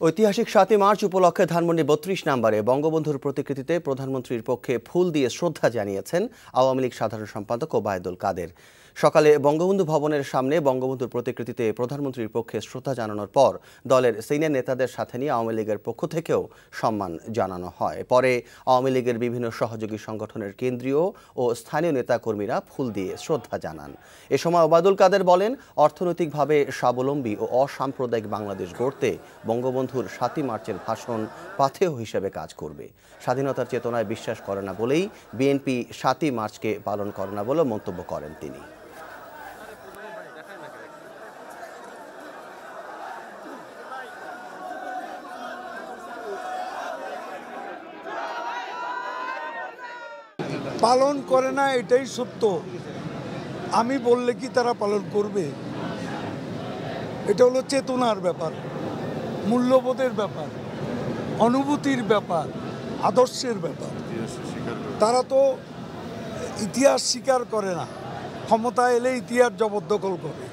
ঐতিহাসিক ৭ই মার্চ উপলক্ষে ধানমন্ডি ৩২ নম্বরে বঙ্গবন্ধুর প্রতিকৃতিতে প্রধানমন্ত্রীর পক্ষে ফুল দিয়ে শ্রদ্ধা জানিয়েছেন আওয়ামী লীগ সাধারণ সম্পাদক ওবায়দুল কাদের। সকালে বঙ্গবন্ধু ভবনের সামনে বঙ্গবন্ধুর প্রতিকৃতিতে প্রধানমন্ত্রীর পক্ষে শ্রদ্ধা জানানোর পর দলের সিনিয়র নেতাদের সাথে নিয়ে আওয়ামী লীগের পক্ষ থেকেও সম্মান জানানো হয়। পরে আওয়ামী লীগের বিভিন্ন সহযোগী সংগঠনের কেন্দ্রীয় ও স্থানীয় নেতাকর্মীরা ফুল দিয়ে শ্রদ্ধা জানান। এ সময় ওবায়দুল কাদের বলেন, অর্থনৈতিকভাবে স্বাবলম্বী ও অসাম্প্রদায়িক বাংলাদেশ গড়তে বঙ্গবন্ধুর ৭ই মার্চের ভাষণ পাথেয় হিসেবে কাজ করবে। স্বাধীনতার চেতনায় বিশ্বাস করে না বলেই বিএনপি ৭ই মার্চকে পালন করে না বলে মন্তব্য করেন তিনি। পালন করে না এটাই সত্য। আমি বললে কি তারা পালন করবে? এটা হলো চেতনার ব্যাপার, মূল্যবোধের ব্যাপার, অনুভূতির ব্যাপার, আদর্শের ব্যাপার। তারা তো ইতিহাস স্বীকার করে না, ক্ষমতা এলে ইতিহাস জবরদখল করে।